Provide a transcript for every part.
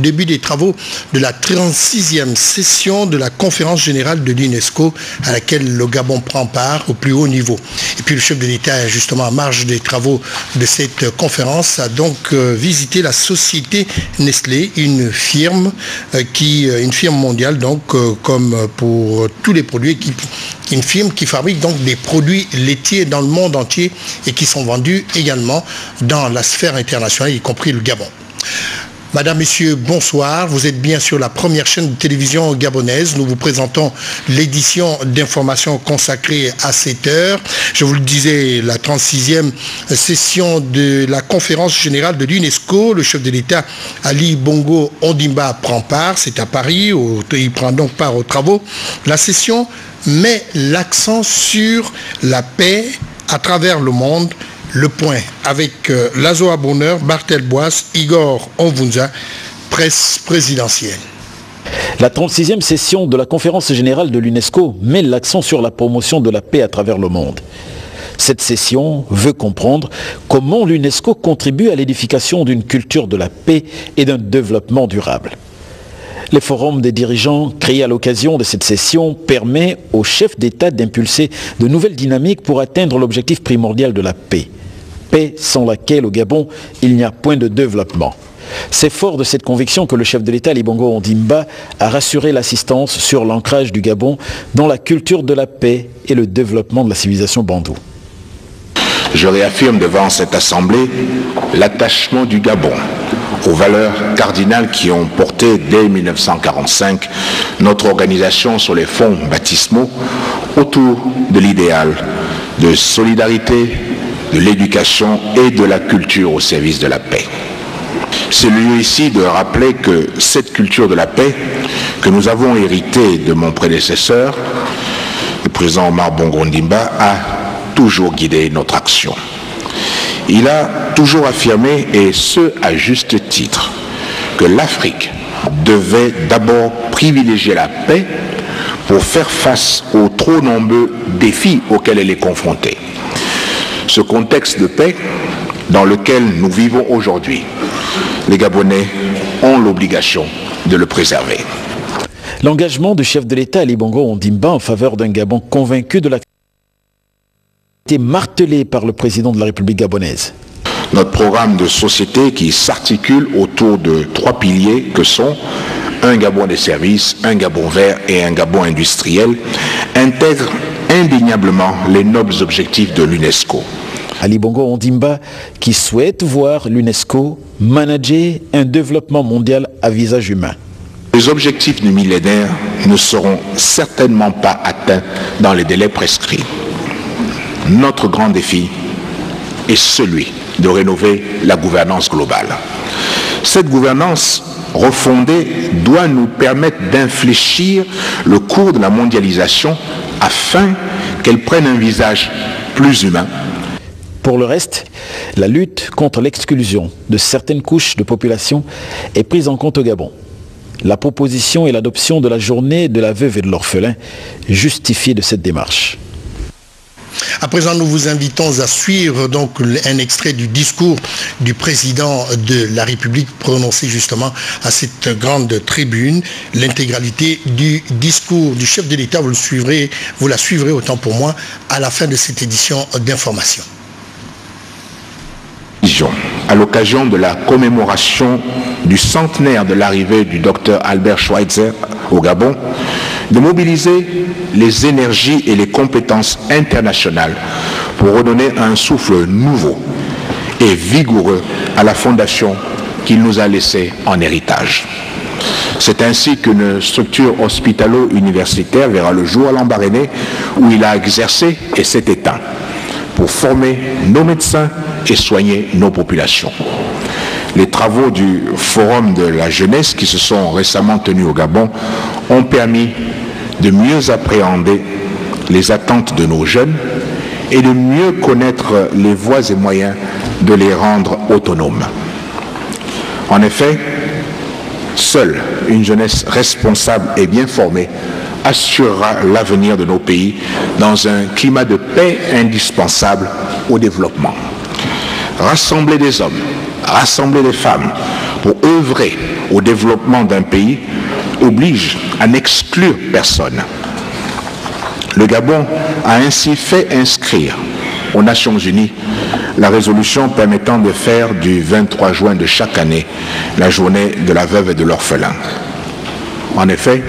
début des travaux de la 36e session de la conférence générale de l'UNESCO à laquelle le Gabon prend part au plus haut niveau. Et puis le chef de l'État, justement à marge des travaux de cette conférence, a donc visité la société Nestlé, une firme mondiale, donc comme pour tous les produits, une firme qui fabrique donc des produits laitiers dans le monde entier et qui sont vendus également dans la sphère internationale, y compris le Gabon. Madame, Messieurs, bonsoir. Vous êtes bien sur la première chaîne de télévision gabonaise. Nous vous présentons l'édition d'information consacrée à cette heure. Je vous le disais, la 36e session de la conférence générale de l'UNESCO. Le chef de l'État, Ali Bongo Ondimba, prend part. C'est à Paris. Il prend donc part aux travaux. La session met l'accent sur la paix à travers le monde. Le point avec Lazo Bonheur, Bartel Boas, Igor Onvunza, presse présidentielle. La 36e session de la conférence générale de l'UNESCO met l'accent sur la promotion de la paix à travers le monde. Cette session veut comprendre comment l'UNESCO contribue à l'édification d'une culture de la paix et d'un développement durable. Le forum des dirigeants créé à l'occasion de cette session permet aux chefs d'État d'impulser de nouvelles dynamiques pour atteindre l'objectif primordial de la paix. Paix sans laquelle au Gabon, il n'y a point de développement. C'est fort de cette conviction que le chef de l'État, Ali Bongo Ondimba, a rassuré l'assistance sur l'ancrage du Gabon dans la culture de la paix et le développement de la civilisation bandou. Je réaffirme devant cette Assemblée l'attachement du Gabon aux valeurs cardinales qui ont porté dès 1945 notre organisation sur les fonds baptismaux autour de l'idéal de solidarité, de l'éducation et de la culture au service de la paix. C'est le lieu ici de rappeler que cette culture de la paix que nous avons héritée de mon prédécesseur, le président Omar Bongo Ondimba, a toujours guidé notre action. Il a toujours affirmé, et ce à juste titre, que l'Afrique devait d'abord privilégier la paix pour faire face aux trop nombreux défis auxquels elle est confrontée. Ce contexte de paix dans lequel nous vivons aujourd'hui, les Gabonais ont l'obligation de le préserver. L'engagement du chef de l'État Ali Bongo Ondimba en faveur d'un Gabon convaincu de la été martelé par le président de la République gabonaise. Notre programme de société qui s'articule autour de 3 piliers que sont un Gabon des services, un Gabon vert et un Gabon industriel intègre indéniablement les nobles objectifs de l'UNESCO. Ali Bongo Ondimba qui souhaite voir l'UNESCO manager un développement mondial à visage humain. Les objectifs du millénaire ne seront certainement pas atteints dans les délais prescrits. Notre grand défi est celui de rénover la gouvernance globale. Cette gouvernance refondée doit nous permettre d'infléchir le cours de la mondialisation afin qu'elle prenne un visage plus humain. Pour le reste, la lutte contre l'exclusion de certaines couches de population est prise en compte au Gabon. La proposition et l'adoption de la journée de la veuve et de l'orphelin justifient de cette démarche. À présent, nous vous invitons à suivre donc un extrait du discours du président de la République prononcé justement à cette grande tribune. L'intégralité du discours du chef de l'État, vous la suivrez autant pour moi à la fin de cette édition d'information. À l'occasion de la commémoration du centenaire de l'arrivée du docteur Albert Schweitzer au Gabon, de mobiliser les énergies et les compétences internationales pour redonner un souffle nouveau et vigoureux à la fondation qu'il nous a laissée en héritage. C'est ainsi qu'une structure hospitalo-universitaire verra le jour à Lambaréné, où il a exercé et s'est éteint, pour former nos médecins et soigner nos populations. Les travaux du Forum de la jeunesse qui se sont récemment tenus au Gabon ont permis de mieux appréhender les attentes de nos jeunes et de mieux connaître les voies et moyens de les rendre autonomes. En effet, seule une jeunesse responsable et bien formée assurera l'avenir de nos pays dans un climat de paix indispensable au développement. Rassembler des hommes, rassembler des femmes pour œuvrer au développement d'un pays oblige à n'exclure personne. Le Gabon a ainsi fait inscrire aux Nations Unies la résolution permettant de faire du 23 juin de chaque année la journée de la veuve et de l'orphelin. En effet,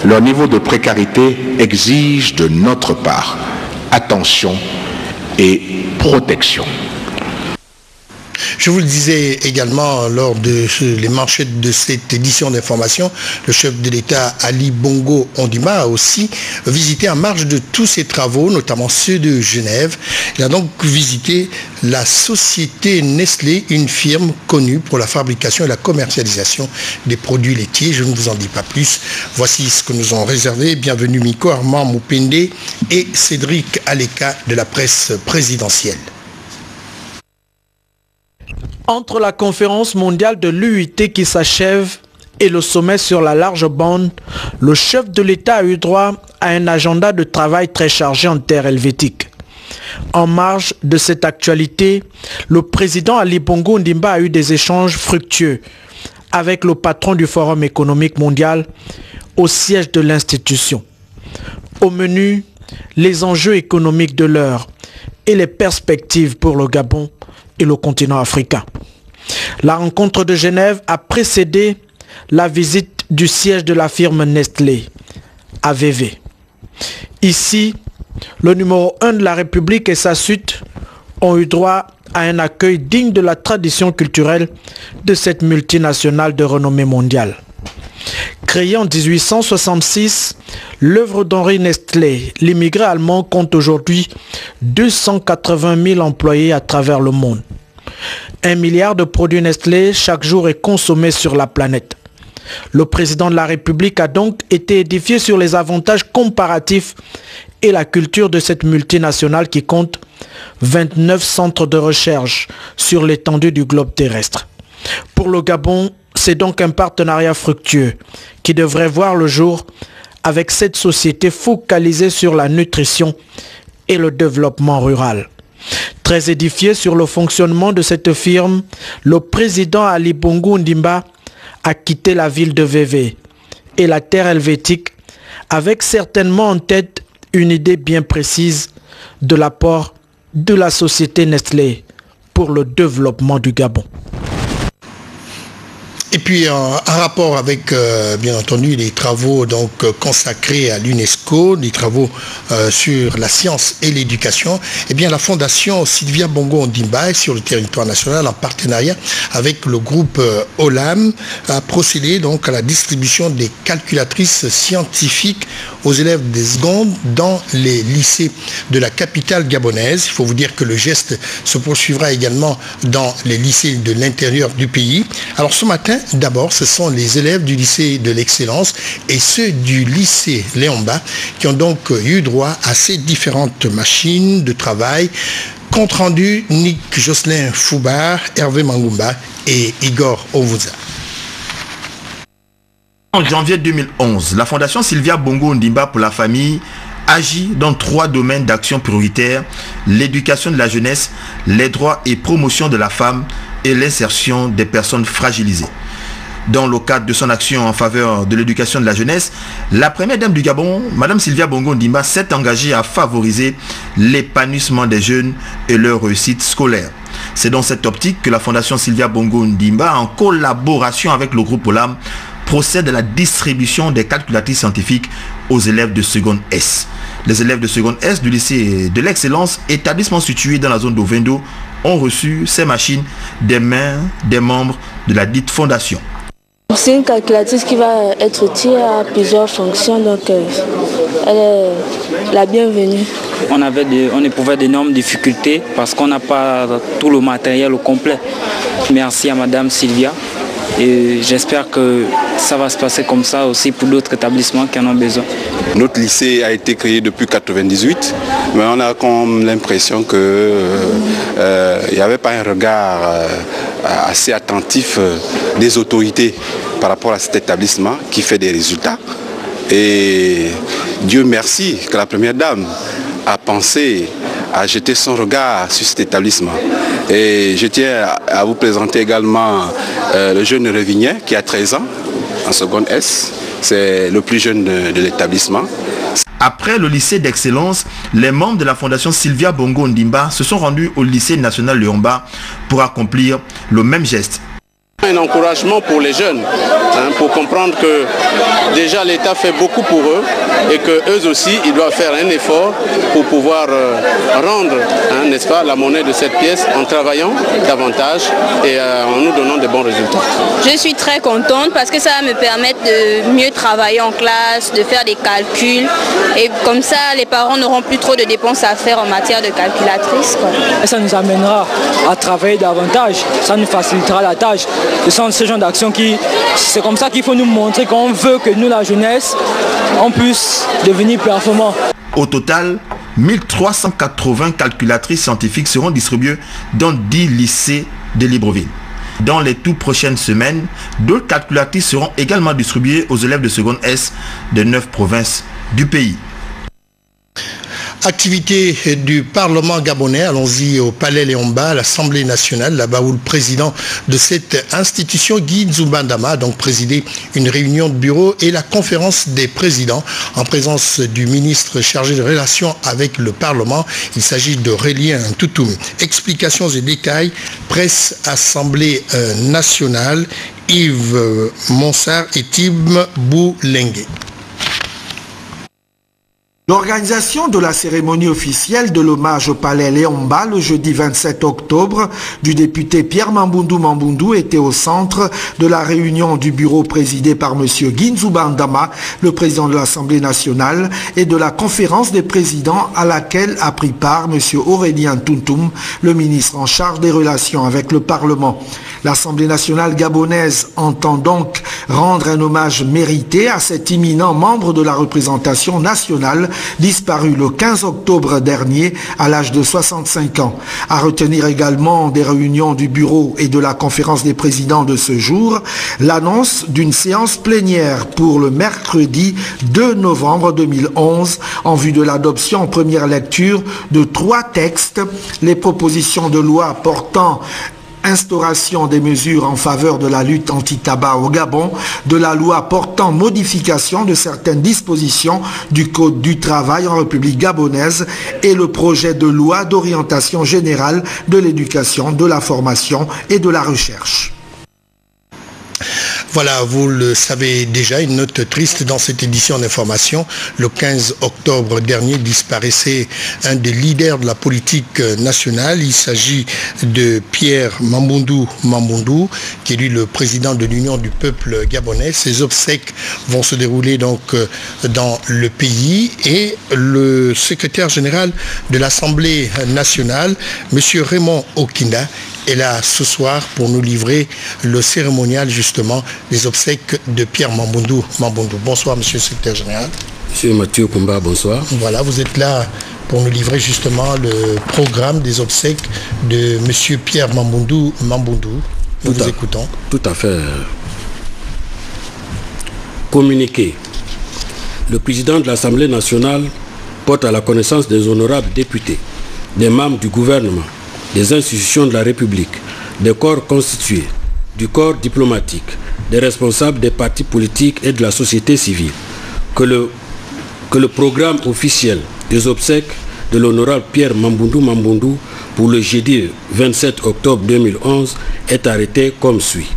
leur niveau de précarité exige de notre part attention et protection. Je vous le disais également lors de les manchettes de cette édition d'information, le chef de l'État Ali Bongo Ondimba a aussi visité en marge de tous ses travaux, notamment ceux de Genève. Il a donc visité la société Nestlé, une firme connue pour la fabrication et la commercialisation des produits laitiers. Je ne vous en dis pas plus. Voici ce que nous ont réservé. Bienvenue Miko Armand Moupende et Cédric Aleka de la presse présidentielle. Entre la conférence mondiale de l'UIT qui s'achève et le sommet sur la large bande, le chef de l'État a eu droit à un agenda de travail très chargé en terre helvétique. En marge de cette actualité, le président Ali Bongo Ondimba a eu des échanges fructueux avec le patron du Forum économique mondial au siège de l'institution. Au menu, les enjeux économiques de l'heure et les perspectives pour le Gabon et le continent africain. La rencontre de Genève a précédé la visite du siège de la firme Nestlé, AVV. Ici, le numéro 1 de la République et sa suite ont eu droit à un accueil digne de la tradition culturelle de cette multinationale de renommée mondiale. Créée en 1866, l'œuvre d'Henri Nestlé, l'immigré allemand, compte aujourd'hui 280 000 employés à travers le monde. 1 milliard de produits Nestlé chaque jour est consommé sur la planète. Le président de la République a donc été édifié sur les avantages comparatifs et la culture de cette multinationale qui compte 29 centres de recherche sur l'étendue du globe terrestre. Pour le Gabon, c'est donc un partenariat fructueux qui devrait voir le jour avec cette société focalisée sur la nutrition et le développement rural. Très édifié sur le fonctionnement de cette firme, le président Ali Bongo Ondimba a quitté la ville de VV et la terre helvétique avec certainement en tête une idée bien précise de l'apport de la société Nestlé pour le développement du Gabon. Et puis en rapport avec bien entendu les travaux donc consacrés à l'UNESCO, les travaux sur la science et l'éducation, eh bien la fondation Sylvia Bongo Ondimba sur le territoire national en partenariat avec le groupe OLAM a procédé donc à la distribution des calculatrices scientifiques aux élèves des secondes dans les lycées de la capitale gabonaise. Il faut vous dire que le geste se poursuivra également dans les lycées de l'intérieur du pays. Alors ce matin, d'abord, ce sont les élèves du lycée de l'excellence et ceux du lycée Léomba qui ont donc eu droit à ces différentes machines de travail. Compte rendu, Nick Jocelyn Foubar, Hervé Mangumba et Igor Ovuza. En janvier 2011, la fondation Sylvia Bongo Ondimba pour la famille agit dans 3 domaines d'action prioritaires: l'éducation de la jeunesse, les droits et promotion de la femme et l'insertion des personnes fragilisées. Dans le cadre de son action en faveur de l'éducation de la jeunesse, la première dame du Gabon, Madame Sylvia Bongo Ondimba, s'est engagée à favoriser l'épanouissement des jeunes et leur réussite scolaire. C'est dans cette optique que la fondation Sylvia Bongo Ondimba, en collaboration avec le groupe OLAM, procède à la distribution des calculatrices scientifiques aux élèves de seconde S. Les élèves de seconde S du lycée de l'excellence, établissement situé dans la zone d'Ovendo, ont reçu ces machines des mains des membres de la dite fondation. C'est une calculatrice qui va être utile à plusieurs fonctions, donc elle est la bienvenue. On éprouvait d'énormes difficultés parce qu'on n'a pas tout le matériel au complet. Merci à Madame Sylvia. Et j'espère que ça va se passer comme ça aussi pour d'autres établissements qui en ont besoin. Notre lycée a été créé depuis 1998, mais on a comme l'impression qu'il n'y avait pas un regard assez attentif des autorités par rapport à cet établissement qui fait des résultats. Et Dieu merci que la première dame a pensé à jeter son regard sur cet établissement. Et je tiens à vous présenter également le jeune Revignien qui a 13 ans, en seconde S. C'est le plus jeune de l'établissement. Après le lycée d'excellence, les membres de la fondation Sylvia Bongo Ndimba se sont rendus au lycée national Léomba pour accomplir le même geste. Un encouragement pour les jeunes, pour comprendre que déjà l'État fait beaucoup pour eux et qu'eux aussi, ils doivent faire un effort pour pouvoir rendre, n'est-ce pas, la monnaie de cette pièce en travaillant davantage et en nous donnant de bons résultats. Je suis très contente parce que ça va me permettre de mieux travailler en classe, de faire des calculs et comme ça, les parents n'auront plus trop de dépenses à faire en matière de calculatrice, quoi. Et ça nous amènera à travailler davantage, ça nous facilitera la tâche. Ce sont ce genre d'actions c'est comme ça qu'il faut nous montrer qu'on veut que nous, la jeunesse, on puisse devenir performants. Au total, 1380 calculatrices scientifiques seront distribuées dans 10 lycées de Libreville. Dans les toutes prochaines semaines, 2 calculatrices seront également distribuées aux élèves de seconde S de 9 provinces du pays. Activité du Parlement gabonais, allons-y au Palais Léomba, l'Assemblée nationale, là-bas où le président de cette institution, Guy Nzoumbandama, a donc présidé une réunion de bureau et la conférence des présidents en présence du ministre chargé de relations avec le Parlement. Il s'agit de Relien Toutoum. Explications et détails, presse Assemblée nationale, Yves Monsard et Tim Boulengue. L'organisation de la cérémonie officielle de l'hommage au Palais Léomba le jeudi 27 octobre du député Pierre Mambundu Mambundu était au centre de la réunion du bureau présidé par M. Guy Nzoumbandama, le président de l'Assemblée nationale, et de la conférence des présidents à laquelle a pris part M. Aurélien Toutoum, le ministre en charge des relations avec le Parlement. L'Assemblée nationale gabonaise entend donc rendre un hommage mérité à cet imminent membre de la représentation nationale disparu le 15 octobre dernier à l'âge de 65 ans. À retenir également des réunions du bureau et de la conférence des présidents de ce jour, l'annonce d'une séance plénière pour le mercredi 2 novembre 2011 en vue de l'adoption en première lecture de 3 textes, les propositions de loi portant instauration des mesures en faveur de la lutte anti-tabac au Gabon, de la loi portant modification de certaines dispositions du Code du travail en République gabonaise et le projet de loi d'orientation générale de l'éducation, de la formation et de la recherche. Voilà, vous le savez déjà, une note triste dans cette édition d'information. Le 15 octobre dernier disparaissait un des leaders de la politique nationale. Il s'agit de Pierre Mambundu Mambundu, qui est lui le président de l'Union du peuple gabonais. Ses obsèques vont se dérouler donc dans le pays et le secrétaire général de l'Assemblée nationale, M. Raymond Okinda, est là ce soir pour nous livrer le cérémonial justement des obsèques de Pierre Mambundu Mambundu. Bonsoir monsieur le secrétaire général. Monsieur Mathieu Kumba, bonsoir. Voilà, vous êtes là pour nous livrer justement le programme des obsèques de monsieur Pierre Mambundu Mambundu. Nous vous écoutons. Tout à fait. Communiqué. Le président de l'Assemblée nationale porte à la connaissance des honorables députés, des membres du gouvernement, des institutions de la République, des corps constitués, du corps diplomatique, des responsables des partis politiques et de la société civile, que le programme officiel des obsèques de l'honorable Pierre Mambundu Mambundu pour le jeudi 27 octobre 2011 est arrêté comme suit.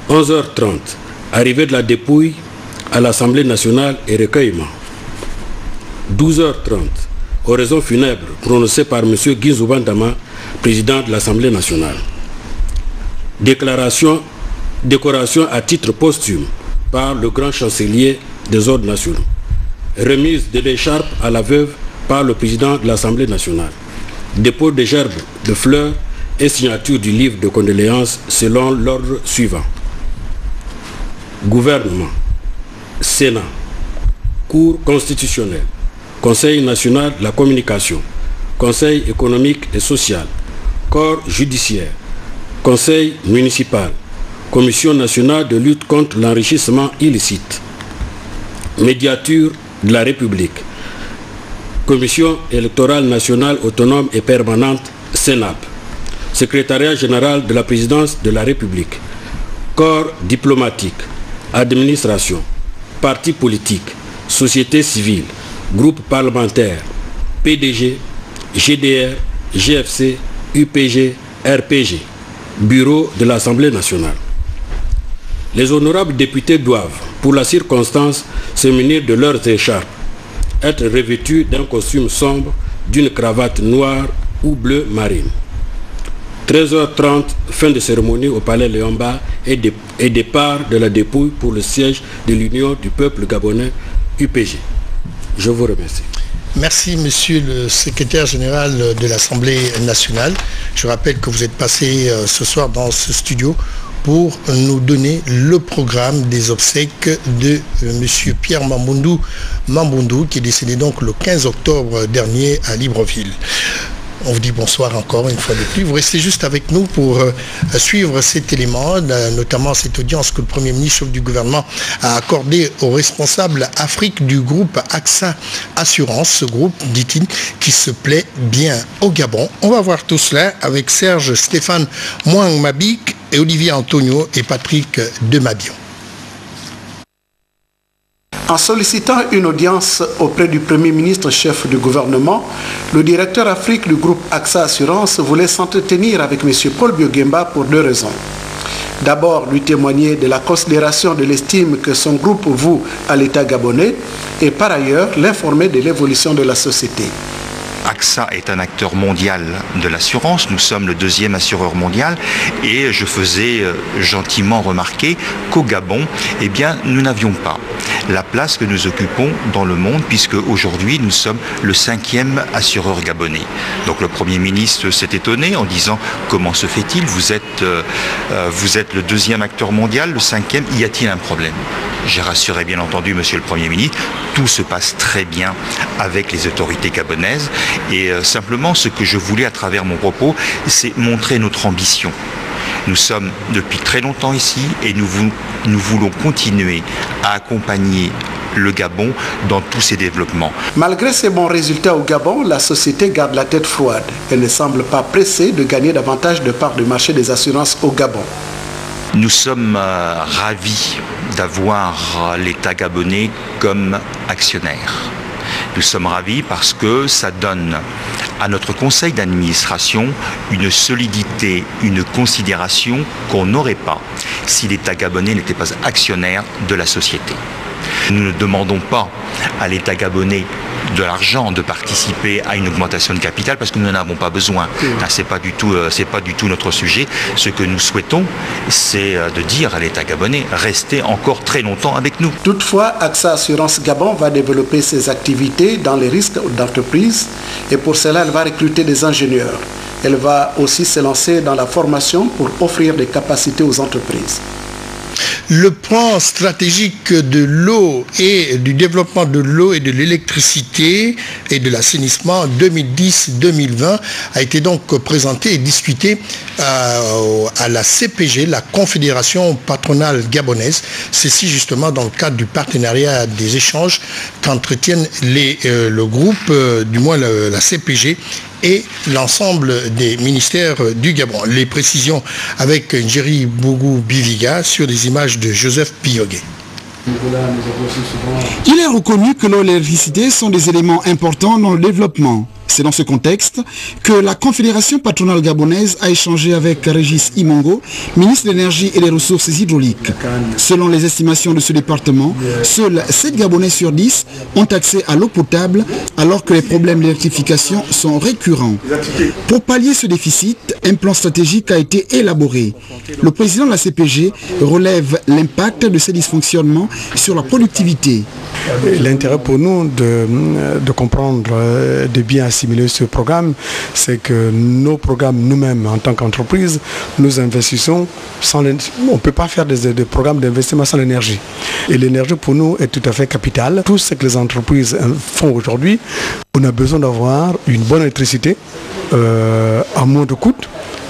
11h30, arrivée de la dépouille à l'Assemblée nationale et recueillement. 12h30, oraison funèbre prononcée par M. Guy Nzoumbandama, président de l'Assemblée nationale. Décoration à titre posthume par le grand chancelier des ordres nationaux. Remise de l'écharpe à la veuve par le président de l'Assemblée nationale. Dépôt de gerbes de fleurs et signature du livre de condoléances selon l'ordre suivant. Gouvernement, Sénat, Cour constitutionnelle, Conseil national de la communication, Conseil économique et social, Corps judiciaire, Conseil municipal, Commission nationale de lutte contre l'enrichissement illicite, Médiature de la République, Commission électorale nationale autonome et permanente, Sénap, Secrétariat général de la présidence de la République, corps diplomatique, administration, partis politiques, société civile, groupe parlementaire, PDG, GDR, GFC, UPG, RPG, bureau de l'Assemblée nationale. Les honorables députés doivent, pour la circonstance, se munir de leurs écharpes, être revêtus d'un costume sombre, d'une cravate noire ou bleu marine. 13h30, fin de cérémonie au palais Léomba et départ de la dépouille pour le siège de l'Union du peuple gabonais, UPG. Je vous remercie. Merci, monsieur le secrétaire général de l'Assemblée nationale. Je rappelle que vous êtes passé ce soir dans ce studio pour nous donner le programme des obsèques de monsieur Pierre Mambundu, qui est décédé donc le 15 octobre dernier à Libreville. On vous dit bonsoir encore une fois de plus. Vous restez juste avec nous pour suivre cet élément, notamment cette audience que le Premier ministre du gouvernement a accordée aux responsables Afrique du groupe AXA Assurance, ce groupe, dit-il, qui se plaît bien au Gabon. On va voir tout cela avec Serge Stéphane Mwang Mabik et Olivier Antonio et Patrick Demabion. En sollicitant une audience auprès du Premier ministre chef du gouvernement, le directeur Afrique du groupe AXA Assurance voulait s'entretenir avec M. Paul Biogemba pour deux raisons. D'abord, lui témoigner de la considération de l'estime que son groupe voue à l'État gabonais et par ailleurs l'informer de l'évolution de la société. AXA est un acteur mondial de l'assurance, nous sommes le deuxième assureur mondial et je faisais gentiment remarquer qu'au Gabon, eh bien, nous n'avions pas la place que nous occupons dans le monde puisque aujourd'hui nous sommes le 5e assureur gabonais. Donc le Premier ministre s'est étonné en disant comment se fait-il, vous êtes le deuxième acteur mondial, le 5e, y a-t-il un problème? J'ai rassuré bien entendu monsieur le Premier ministre, tout se passe très bien avec les autorités gabonaises et simplement ce que je voulais à travers mon propos, c'est montrer notre ambition. Nous sommes depuis très longtemps ici et nous voulons continuer à accompagner le Gabon dans tous ses développements. Malgré ces bons résultats au Gabon, la société garde la tête froide. Elle ne semble pas pressée de gagner davantage de parts de marché des assurances au Gabon. Nous sommes ravis d'avoir l'État gabonais comme actionnaire. Nous sommes ravis parce que ça donne à notre conseil d'administration une solidité, une considération qu'on n'aurait pas si l'État gabonais n'était pas actionnaire de la société. Nous ne demandons pas à l'État gabonais de l'argent de participer à une augmentation de capital parce que nous n'en avons pas besoin. C'est pas du tout notre sujet. Ce que nous souhaitons, c'est de dire à l'État gabonais, restez encore très longtemps avec nous. Toutefois, AXA Assurance Gabon va développer ses activités dans les risques d'entreprise et pour cela, elle va recruter des ingénieurs. Elle va aussi se lancer dans la formation pour offrir des capacités aux entreprises. Le plan stratégique de l'eau et du développement de l'eau et de l'électricité et de l'assainissement 2010-2020 a été donc présenté et discuté à la CPG, la Confédération patronale gabonaise. Ceci justement dans le cadre du partenariat des échanges qu'entretiennent le groupe, du moins la CPG, et l'ensemble des ministères du Gabon. Les précisions avec Njeri Bougou Biviga sur des images de Joseph Piyogué. Il est reconnu que l'eau et l'électricité sont des éléments importants dans le développement. C'est dans ce contexte que la Confédération patronale gabonaise a échangé avec Régis Imongo, ministre de l'Énergie et des Ressources hydrauliques. Selon les estimations de ce département, seuls 7 Gabonais sur 10 ont accès à l'eau potable alors que les problèmes d'électrification sont récurrents. Pour pallier ce déficit, un plan stratégique a été élaboré. Le président de la CPG relève l'impact de ces dysfonctionnements sur la productivité. L'intérêt pour nous de comprendre, de bien assimiler ce programme, c'est que nos programmes nous-mêmes en tant qu'entreprise, nous investissons sans on ne peut pas faire des programmes d'investissement sans l'énergie. Et l'énergie pour nous est tout à fait capitale. Tout ce que les entreprises font aujourd'hui, on a besoin d'avoir une bonne électricité à moins de coûts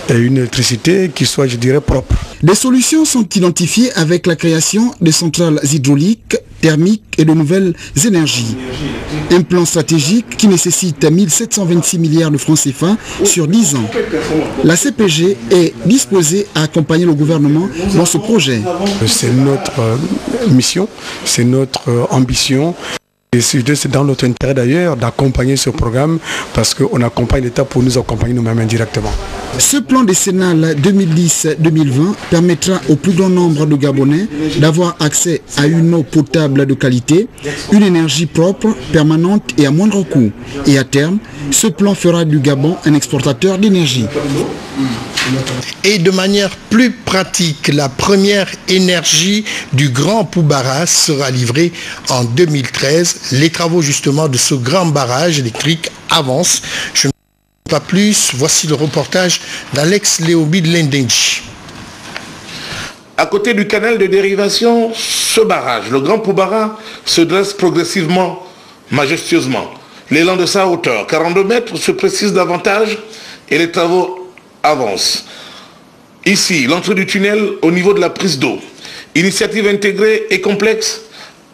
et une électricité qui soit, je dirais, propre. Des solutions sont identifiées avec la création des centrales hydrauliques thermiques et de nouvelles énergies. Un plan stratégique qui nécessite 1726 milliards de francs CFA sur 10 ans. La CPG est disposée à accompagner le gouvernement dans ce projet. C'est notre mission, c'est notre ambition. Et c'est dans notre intérêt d'ailleurs d'accompagner ce programme parce qu'on accompagne l'État pour nous accompagner nous-mêmes indirectement. Ce plan décennal 2010-2020 permettra au plus grand nombre de Gabonais d'avoir accès à une eau potable de qualité, une énergie propre, permanente et à moindre coût. Et à terme, ce plan fera du Gabon un exportateur d'énergie. Et de manière plus pratique, la première énergie du Grand Poubara sera livrée en 2013. Les travaux justement de ce grand barrage électrique avancent. Je ne sais pas plus, voici le reportage d'Alex Léobide Lendenji. À côté du canal de dérivation, ce barrage, le Grand Poubara, se dresse progressivement, majestueusement. L'élan de sa hauteur, 42 mètres, se précise davantage et les travaux avancent. Ici, l'entrée du tunnel au niveau de la prise d'eau. Initiative intégrée et complexe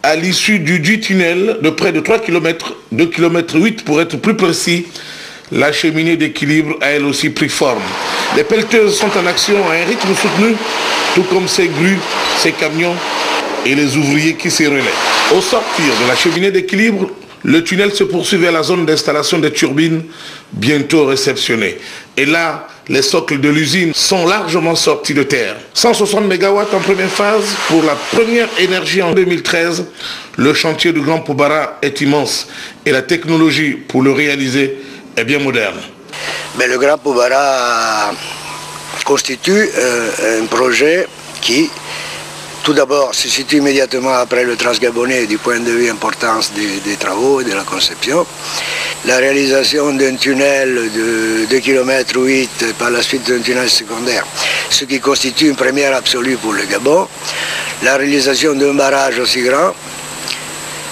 à l'issue du dit tunnel de près de 3 km, 2 km 8 pour être plus précis. La cheminée d'équilibre a elle aussi pris forme. Les pelleteuses sont en action à un rythme soutenu, tout comme ces grues, ces camions et les ouvriers qui s'y relaient. Au sortir de la cheminée d'équilibre, le tunnel se poursuit vers la zone d'installation des turbines, bientôt réceptionnée. Et là, les socles de l'usine sont largement sortis de terre. 160 MW en première phase pour la première énergie en 2013. Le chantier du Grand Poubara est immense et la technologie pour le réaliser est bien moderne. Mais le Grand Poubara constitue un projet qui, tout d'abord, se situe immédiatement après le Transgabonais du point de vue importance des travaux et de la conception. La réalisation d'un tunnel de 2 km 8 par la suite d'un tunnel secondaire, ce qui constitue une première absolue pour le Gabon. La réalisation d'un barrage aussi grand,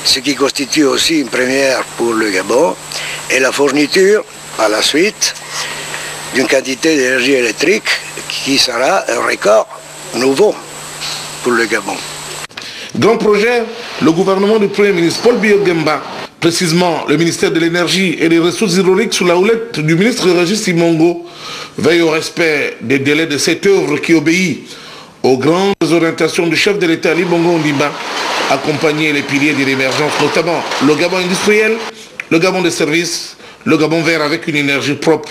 ce qui constitue aussi une première pour le Gabon. Et la fourniture, par la suite, d'une quantité d'énergie électrique qui sera un record nouveau pour le Gabon. Grand projet, le gouvernement du Premier ministre Paul Biya-Gemba, précisément le ministère de l'Énergie et des Ressources hydrauliques sous la houlette du ministre Régis Imongo, veille au respect des délais de cette œuvre qui obéit aux grandes orientations du chef de l'État Ali Bongo Ondimba, accompagner les piliers de l'émergence, notamment le Gabon industriel, le Gabon des services, le Gabon vert avec une énergie propre,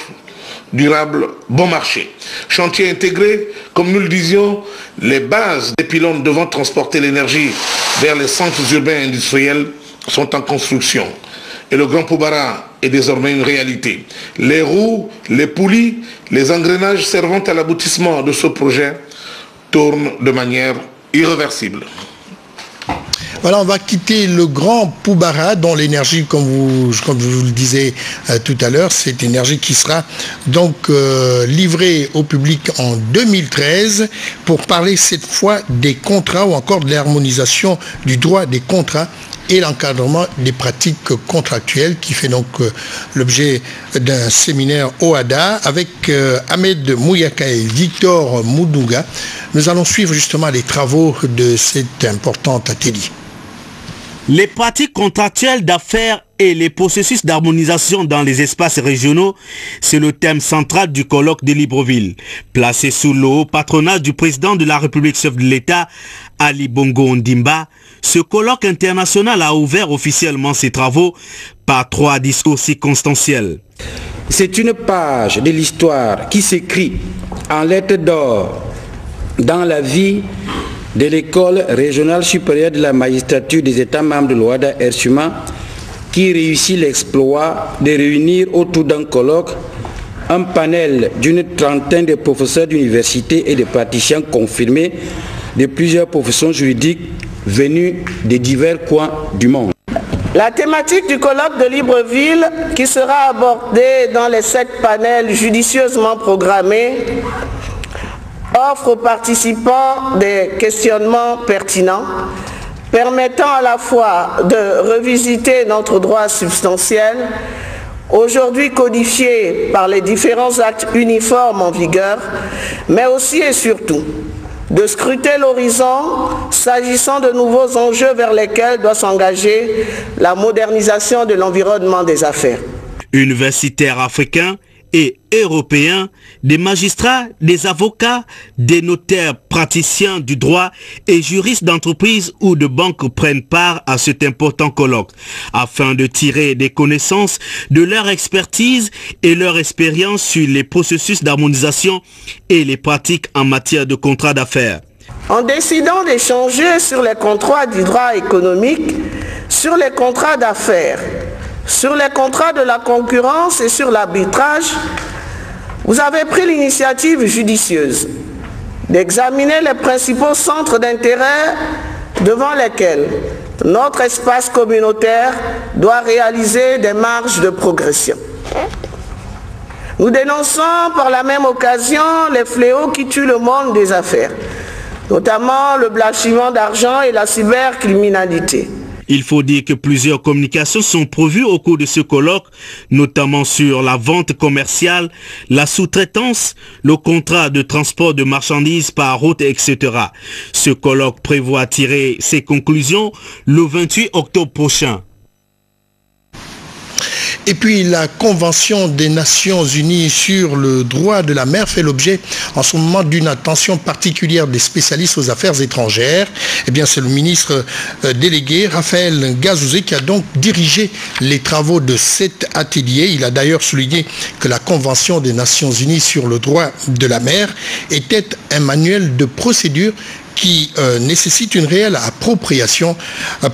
durable, bon marché. Chantier intégré, comme nous le disions, les bases des pylônes devant transporter l'énergie vers les centres urbains industriels sont en construction. Et le Grand Poubara est désormais une réalité. Les roues, les poulies, les engrenages servant à l'aboutissement de ce projet tournent de manière irréversible. Voilà, on va quitter le Grand Poubara dont l'énergie, comme vous le disiez tout à l'heure, c'est énergie qui sera donc livrée au public en 2013 pour parler cette fois des contrats ou encore de l'harmonisation du droit des contrats et l'encadrement des pratiques contractuelles qui fait donc l'objet d'un séminaire OADA avec Ahmed Mouyaka et Victor Moudouga. Nous allons suivre justement les travaux de cet important atelier. Les pratiques contractuelles d'affaires et les processus d'harmonisation dans les espaces régionaux, c'est le thème central du colloque de Libreville. Placé sous le haut patronage du président de la République chef de l'État, Ali Bongo Ondimba, ce colloque international a ouvert officiellement ses travaux par 3 discours circonstanciels. C'est une page de l'histoire qui s'écrit en lettres d'or dans la vie de l'école régionale supérieure de la magistrature des États membres de l'OADA Ersuma, qui réussit l'exploit de réunir autour d'un colloque un panel d'une trentaine de professeurs d'université et de praticiens confirmés de plusieurs professions juridiques venus de divers coins du monde. La thématique du colloque de Libreville, qui sera abordée dans les 7 panels judicieusement programmés, offre aux participants des questionnements pertinents, permettant à la fois de revisiter notre droit substantiel, aujourd'hui codifié par les différents actes uniformes en vigueur, mais aussi et surtout de scruter l'horizon s'agissant de nouveaux enjeux vers lesquels doit s'engager la modernisation de l'environnement des affaires. Universitaires africains et européens, des magistrats, des avocats, des notaires praticiens du droit et juristes d'entreprise ou de banque prennent part à cet important colloque afin de tirer des connaissances de leur expertise et leur expérience sur les processus d'harmonisation et les pratiques en matière de contrat d'affaires. En décidant d'échanger sur les contrats du droit économique, sur les contrats d'affaires, sur les contrats de la concurrence et sur l'arbitrage, vous avez pris l'initiative judicieuse d'examiner les principaux centres d'intérêt devant lesquels notre espace communautaire doit réaliser des marges de progression. Nous dénonçons par la même occasion les fléaux qui tuent le monde des affaires, notamment le blanchiment d'argent et la cybercriminalité. Il faut dire que plusieurs communications sont prévues au cours de ce colloque, notamment sur la vente commerciale, la sous-traitance, le contrat de transport de marchandises par route, etc. Ce colloque prévoit tirer ses conclusions le 28 octobre prochain. Et puis la Convention des Nations Unies sur le droit de la mer fait l'objet en ce moment d'une attention particulière des spécialistes aux affaires étrangères. Eh bien, c'est le ministre délégué Raphaël Ngazouzé qui a donc dirigé les travaux de cet atelier. Il a d'ailleurs souligné que la Convention des Nations Unies sur le droit de la mer était un manuel de procédure qui nécessite une réelle appropriation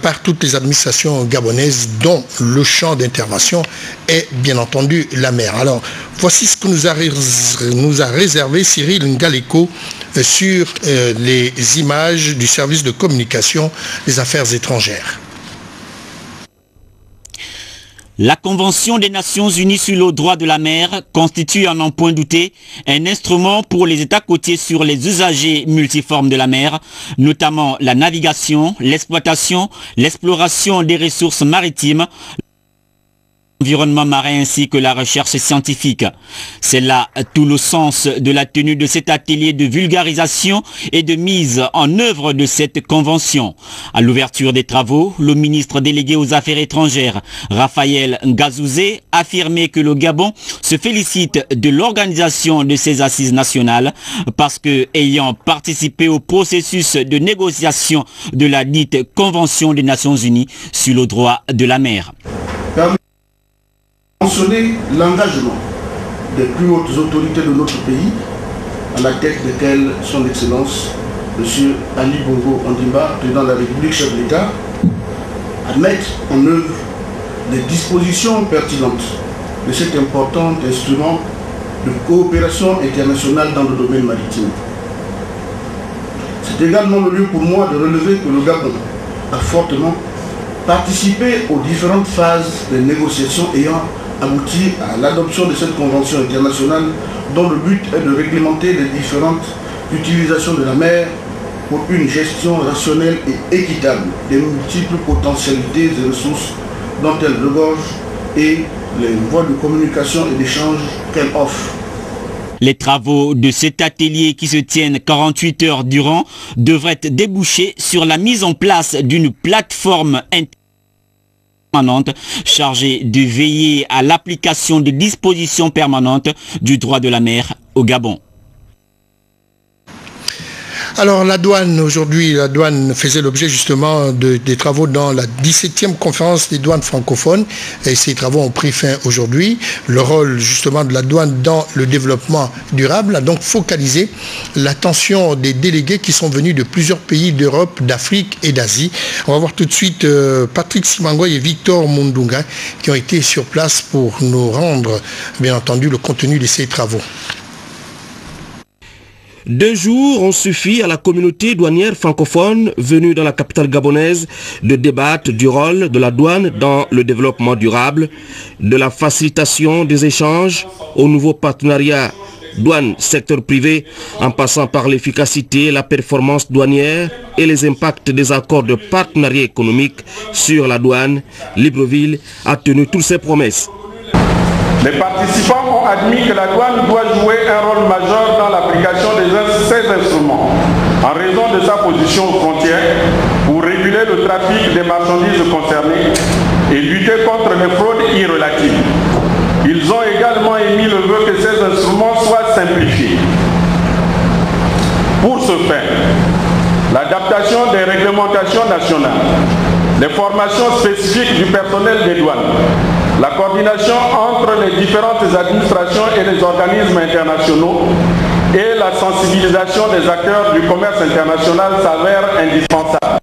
par toutes les administrations gabonaises dont le champ d'intervention est bien entendu la mer. Alors voici ce que nous a réservé Cyril Ngaleko sur les images du service de communication des affaires étrangères. La Convention des Nations Unies sur le droit de la mer constitue, à n'en point douter, un instrument pour les États côtiers sur les usagers multiformes de la mer, notamment la navigation, l'exploitation, l'exploration des ressources maritimes, l'environnement marin ainsi que la recherche scientifique. C'est là tout le sens de la tenue de cet atelier de vulgarisation et de mise en œuvre de cette convention. À l'ouverture des travaux, le ministre délégué aux Affaires étrangères, Raphaël Ngazouzé, affirmait que le Gabon se félicite de l'organisation de ces assises nationales parce que, ayant participé au processus de négociation de la dite Convention des Nations Unies sur le droit de la mer. Mentionner l'engagement des plus hautes autorités de notre pays, à la tête desquelles son Excellence, M. Ali Bongo Ondimba, président de la République, chef de l'État, à mettre en œuvre des dispositions pertinentes de cet important instrument de coopération internationale dans le domaine maritime. C'est également le lieu pour moi de relever que le Gabon a fortement participé aux différentes phases des négociations ayant abouti à l'adoption de cette convention internationale dont le but est de réglementer les différentes utilisations de la mer pour une gestion rationnelle et équitable des multiples potentialités et ressources dont elle regorge et les voies de communication et d'échange qu'elle offre. Les travaux de cet atelier qui se tiennent 48 heures durant devraient déboucher sur la mise en place d'une plateforme permanente chargée de veiller à l'application des dispositions permanentes du droit de la mer au Gabon. Alors la douane, aujourd'hui, la douane faisait l'objet justement des travaux dans la 17e conférence des douanes francophones et ces travaux ont pris fin aujourd'hui. Le rôle justement de la douane dans le développement durable a donc focalisé l'attention des délégués qui sont venus de plusieurs pays d'Europe, d'Afrique et d'Asie. On va voir tout de suite Patrick Simangoy et Victor Mundunga qui ont été sur place pour nous rendre bien entendu le contenu de ces travaux. 2 jours ont suffi à la communauté douanière francophone venue dans la capitale gabonaise de débattre du rôle de la douane dans le développement durable, de la facilitation des échanges au nouveau partenariat douane-secteur privé en passant par l'efficacité, la performance douanière et les impacts des accords de partenariat économique sur la douane. Libreville a tenu toutes ses promesses. Les participants ont admis que la douane doit jouer un rôle majeur dans l'application de ces instruments. en raison de sa position aux frontières pour réguler le trafic des marchandises concernées et lutter contre les fraudes irrelatives. Ils ont également émis le vœu que ces instruments soient simplifiés. Pour ce faire, l'adaptation des réglementations nationales, les formations spécifiques du personnel des douanes, la coordination entre les différentes administrations et les organismes internationaux et la sensibilisation des acteurs du commerce international s'avèrent indispensables.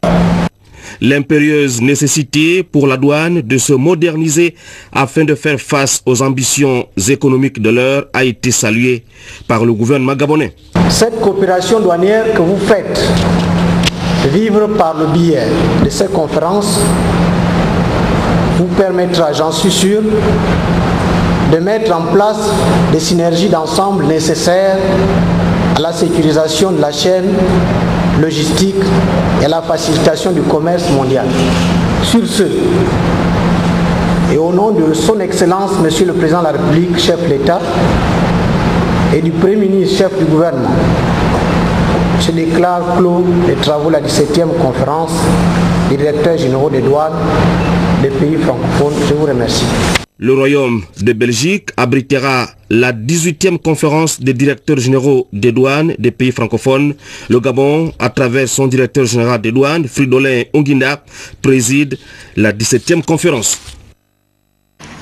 L'impérieuse nécessité pour la douane de se moderniser afin de faire face aux ambitions économiques de l'heure a été saluée par le gouvernement gabonais. Cette coopération douanière que vous faites vivre par le biais de cette conférence vous permettra, j'en suis sûr, de mettre en place des synergies d'ensemble nécessaires à la sécurisation de la chaîne logistique et à la facilitation du commerce mondial. Sur ce, et au nom de son Excellence, Monsieur le Président de la République, chef de l'État, et du Premier ministre, chef du gouvernement, je déclare clos les travaux de la 17e conférence des directeurs généraux des douanes des pays francophones. Je vous remercie. Le Royaume de Belgique abritera la 18e conférence des directeurs généraux des douanes des pays francophones. Le Gabon, à travers son directeur général des douanes, Fridolin Onguinda, préside la 17e conférence.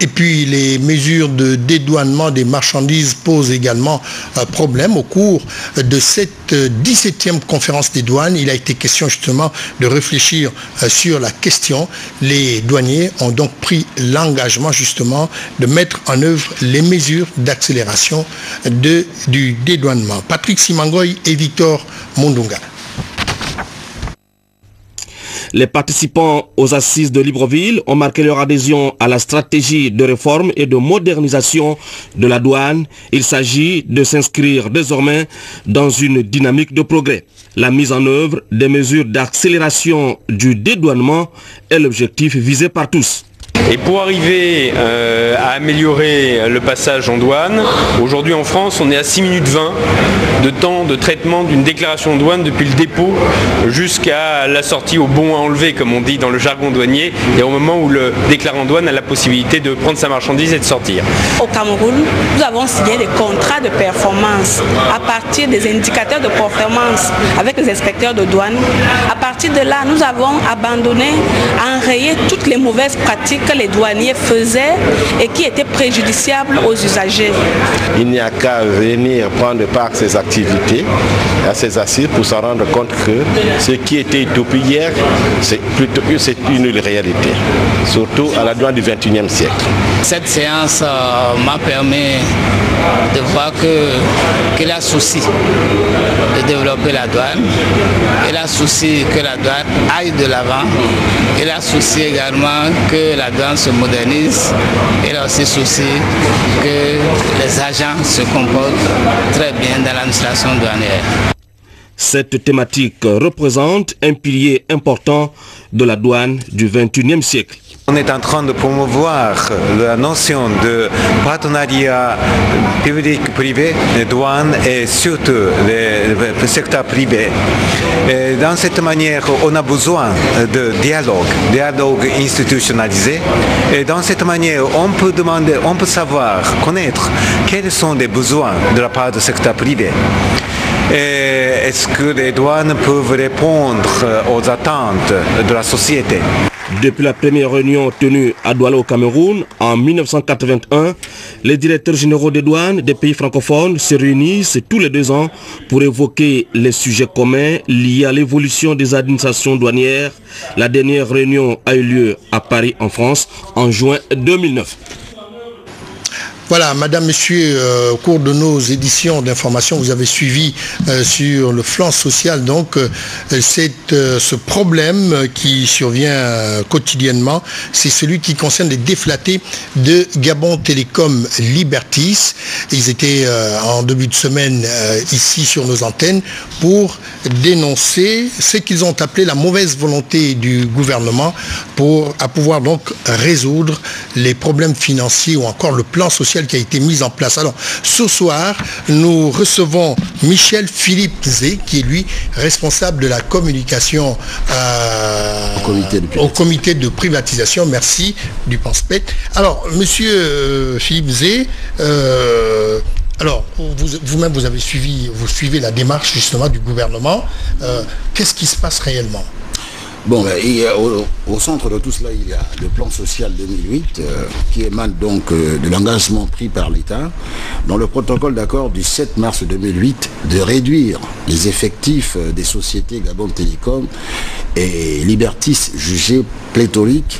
Et puis les mesures de dédouanement des marchandises posent également un problème. Au cours de cette 17e conférence des douanes, il a été question justement de réfléchir sur la question. Les douaniers ont donc pris l'engagement justement de mettre en œuvre les mesures d'accélération du dédouanement. Patrick Simangoy et Victor Mundunga. Les participants aux assises de Libreville ont marqué leur adhésion à la stratégie de réforme et de modernisation de la douane. Il s'agit de s'inscrire désormais dans une dynamique de progrès. La mise en œuvre des mesures d'accélération du dédouanement est l'objectif visé par tous. Et pour arriver à améliorer le passage en douane, aujourd'hui en France, on est à 6 minutes 20 de temps de traitement d'une déclaration de douane depuis le dépôt jusqu'à la sortie au bon à enlever, comme on dit dans le jargon douanier, et au moment où le déclarant douane a la possibilité de prendre sa marchandise et de sortir. Au Cameroun, nous avons signé des contrats de performance à partir des indicateurs de performance avec les inspecteurs de douane. À partir de là, nous avons abandonné, enrayé toutes les mauvaises pratiques que les douaniers faisaient et qui étaient préjudiciables aux usagers. Il n'y a qu'à venir prendre part à ces activités, à ces assises, pour se rendre compte que ce qui était utopie hier, c'est une réalité, surtout à la douane du XXIe siècle. Cette séance m'a permis de voir qu'il y a souci de développer la douane, il y a souci que la douane aille de l'avant, il y a souci également que la douane se modernise, il y a aussi souci que les agents se comportent très bien dans l'administration douanière. Cette thématique représente un pilier important de la douane du XXIe siècle. On est en train de promouvoir la notion de partenariat public-privé, les douanes et surtout le secteur privé. Et dans cette manière, on a besoin de dialogue institutionnalisé. Et dans cette manière, on peut demander, on peut savoir, connaître quels sont les besoins de la part du secteur privé. Est-ce que les douanes peuvent répondre aux attentes de la société? Depuis la première réunion tenue à Douala au Cameroun en 1981, les directeurs généraux des douanes des pays francophones se réunissent tous les 2 ans pour évoquer les sujets communs liés à l'évolution des administrations douanières. La dernière réunion a eu lieu à Paris en France en juin 2009. Voilà, madame, monsieur, au cours de nos éditions d'information, vous avez suivi sur le flanc social donc ce problème qui survient quotidiennement. C'est celui qui concerne les déflatés de Gabon Télécom Libertis. Ils étaient en début de semaine ici sur nos antennes pour dénoncer ce qu'ils ont appelé la mauvaise volonté du gouvernement à pouvoir donc résoudre les problèmes financiers ou encore le plan social social qui a été mis en place. Alors, ce soir, nous recevons Michel Philippe Zé, qui est lui responsable de la communication au comité de privatisation, merci, du PANSPET. Alors, monsieur Philippe Zé, alors, vous-même, vous suivez la démarche justement du gouvernement. Qu'est-ce qui se passe réellement? Bon, au centre de tout cela, il y a le plan social 2008 qui émane donc de l'engagement pris par l'État dans le protocole d'accord du 7 mars 2008 de réduire les effectifs des sociétés Gabon Télécom et Libertis jugées pléthoriques,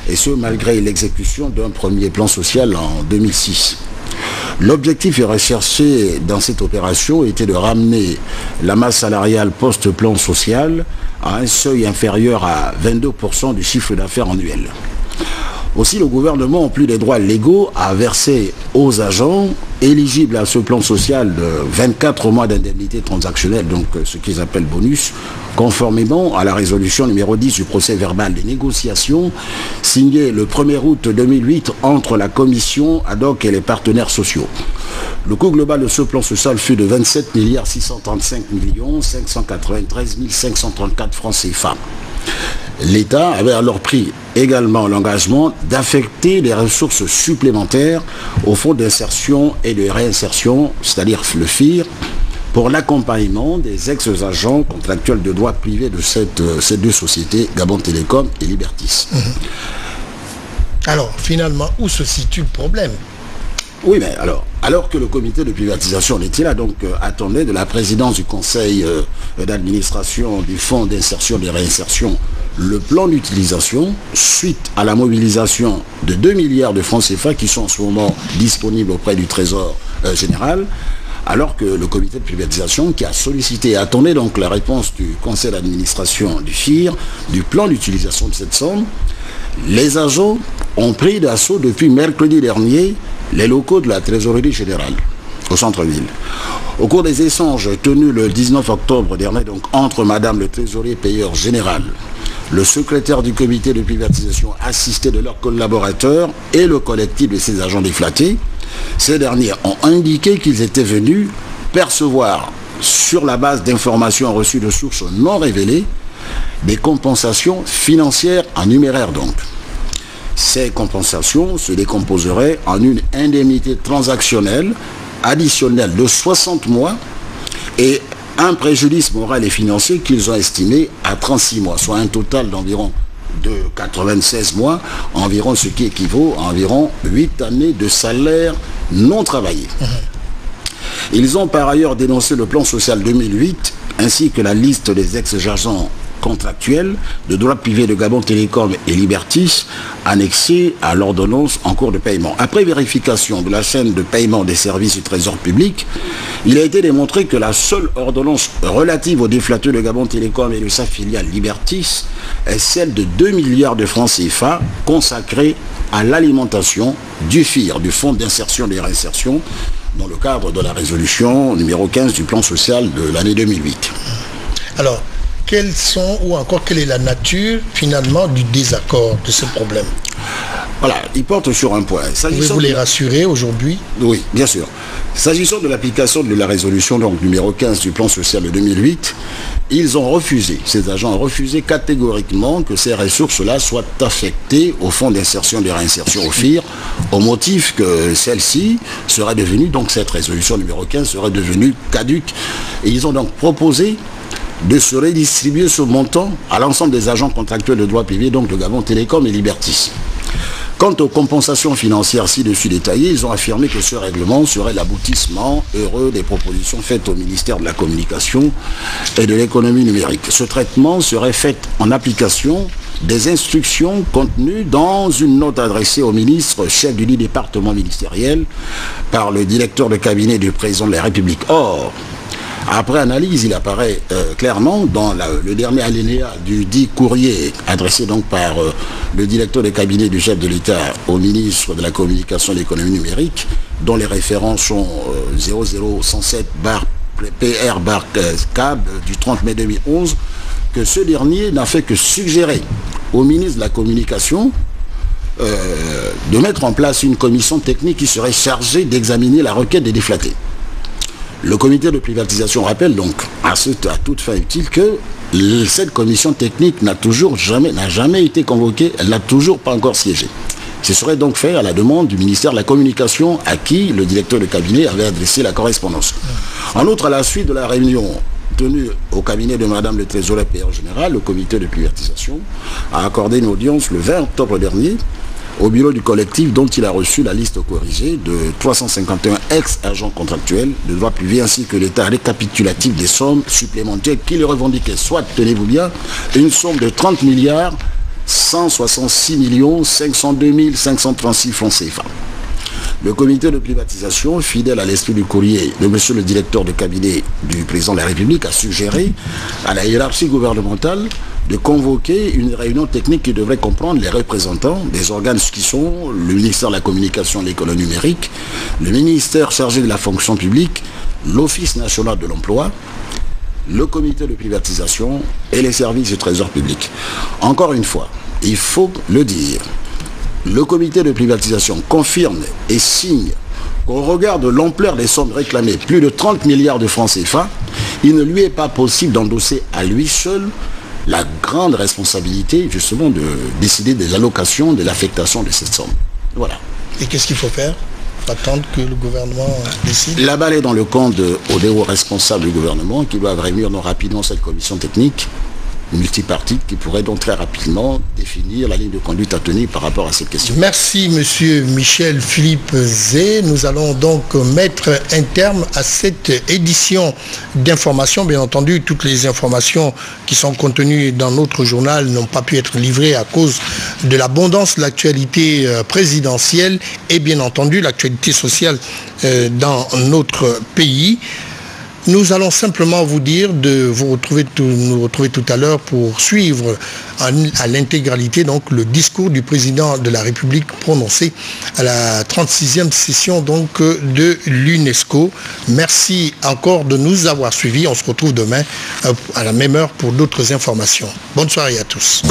et ce malgré l'exécution d'un premier plan social en 2006. L'objectif recherché dans cette opération était de ramener la masse salariale post-plan social à un seuil inférieur à 22% du chiffre d'affaires annuel. Aussi, le gouvernement, en plus des droits légaux, a versé aux agents éligibles à ce plan social de 24 mois d'indemnité transactionnelle, donc ce qu'ils appellent bonus, conformément à la résolution numéro 10 du procès verbal des négociations signée le 1er août 2008 entre la commission ad hoc et les partenaires sociaux. Le coût global de ce plan social fut de 27 635 593 534 francs CFA. L'État avait alors pris également l'engagement d'affecter des ressources supplémentaires au fonds d'insertion et de réinsertion, c'est-à-dire le FIR, pour l'accompagnement des ex-agents contractuels de droit privé de ces deux sociétés, Gabon Télécom et Libertis. Alors, finalement, où se situe le problème? Oui, mais alors que le comité de privatisation était là, donc attendait de la présidence du conseil d'administration du fonds d'insertion et de réinsertion le plan d'utilisation suite à la mobilisation de 2 milliards de francs CFA qui sont en ce moment disponibles auprès du Trésor général, alors que le comité de privatisation qui a sollicité et attendait donc la réponse du conseil d'administration du FIR, du plan d'utilisation de cette somme, les agents ont pris d'assaut depuis mercredi dernier les locaux de la trésorerie générale au centre-ville. Au cours des échanges tenus le 19 octobre dernier, donc entre Madame le trésorier payeur général, le secrétaire du comité de privatisation assisté de leurs collaborateurs et le collectif de ces agents déflatés, ces derniers ont indiqué qu'ils étaient venus percevoir, sur la base d'informations reçues de sources non révélées, des compensations financières en numéraire donc. Ces compensations se décomposeraient en une indemnité transactionnelle additionnelle de 60 mois et un préjudice moral et financier qu'ils ont estimé à 36 mois, soit un total d'environ de 96 mois, environ ce qui équivaut à environ 8 années de salaire non travaillé. Ils ont par ailleurs dénoncé le plan social 2008 ainsi que la liste des ex-agents contractuels de droit privé de Gabon Télécom et Libertis annexés à l'ordonnance en cours de paiement. Après vérification de la chaîne de paiement des services du Trésor public, il a été démontré que la seule ordonnance relative aux déflateurs de Gabon Télécom et de sa filiale Libertis est celle de 2 milliards de francs CFA consacrés à l'alimentation du FIR, du Fonds d'insertion et de réinsertion, dans le cadre de la résolution numéro 15 du plan social de l'année 2008. Alors, quelles sont, ou encore quelle est la nature finalement du désaccord de ce problème? Voilà, il porte sur un point. Pouvez-vous les rassurer aujourd'hui? Oui, bien sûr. S'agissant de l'application de la résolution donc, numéro 15 du plan social de 2008, ils ont refusé, ces agents ont refusé catégoriquement que ces ressources-là soient affectées au fonds d'insertion et de réinsertion au FIR, au motif que celle-ci serait devenue, donc cette résolution numéro 15 serait devenue caduque. Et ils ont donc proposé de se redistribuer ce montant à l'ensemble des agents contractuels de droit privé, donc de Gabon Télécom et Libertis. Quant aux compensations financières ci-dessus détaillées, ils ont affirmé que ce règlement serait l'aboutissement heureux des propositions faites au ministère de la Communication et de l'Économie numérique. Ce traitement serait fait en application des instructions contenues dans une note adressée au ministre chef du département ministériel par le directeur de cabinet du président de la République. Or, après analyse, il apparaît clairement dans le dernier alinéa du dit courrier adressé donc par le directeur de cabinet du chef de l'État au ministre de la Communication et de l'Économie numérique, dont les références sont 00107-PR-CAB du 30 mai 2011, que ce dernier n'a fait que suggérer au ministre de la Communication de mettre en place une commission technique qui serait chargée d'examiner la requête des déflatés. Le comité de privatisation rappelle donc, à toute fin utile, que cette commission technique n'a jamais été convoquée, elle n'a toujours pas encore siégé. Ce serait donc fait à la demande du ministère de la Communication à qui le directeur de cabinet avait adressé la correspondance. En outre, à la suite de la réunion tenue au cabinet de Madame le Trésorier payeur général, le comité de privatisation a accordé une audience le 20 octobre dernier au bureau du collectif dont il a reçu la liste corrigée de 351 ex-agents contractuels de droit privé ainsi que l'état récapitulatif des sommes supplémentaires qu'il revendiquait, soit, tenez-vous bien, une somme de 30 milliards 166 502 536 francs CFA. Le comité de privatisation, fidèle à l'esprit du courrier de monsieur le directeur de cabinet du président de la République, a suggéré à la hiérarchie gouvernementale de convoquer une réunion technique qui devrait comprendre les représentants des organes qui sont le ministère de la Communication et de l'économie numérique, le ministère chargé de la fonction publique, l'Office national de l'emploi, le comité de privatisation et les services du trésor public. Encore une fois, il faut le dire, le comité de privatisation confirme et signe qu'au regard de l'ampleur des sommes réclamées, plus de 30 milliards de francs CFA, il ne lui est pas possible d'endosser à lui seul la grande responsabilité justement de décider des allocations, de l'affectation de cette somme. Voilà. Et qu'est-ce qu'il faut faire? Attendre que le gouvernement décide? La balle est dans le camp des hauts responsables du gouvernement qui doivent réunir rapidement cette commission technique multipartite qui pourrait donc très rapidement définir la ligne de conduite à tenir par rapport à cette question. Merci monsieur Michel Philippe Zé. Nous allons donc mettre un terme à cette édition d'information. Bien entendu, toutes les informations qui sont contenues dans notre journal n'ont pas pu être livrées à cause de l'abondance de l'actualité présidentielle et bien entendu l'actualité sociale dans notre pays. Nous allons simplement vous dire de nous retrouver tout à l'heure pour suivre à l'intégralité donc le discours du président de la République prononcé à la 36e session donc de l'UNESCO. Merci encore de nous avoir suivis. On se retrouve demain à la même heure pour d'autres informations. Bonne soirée à tous.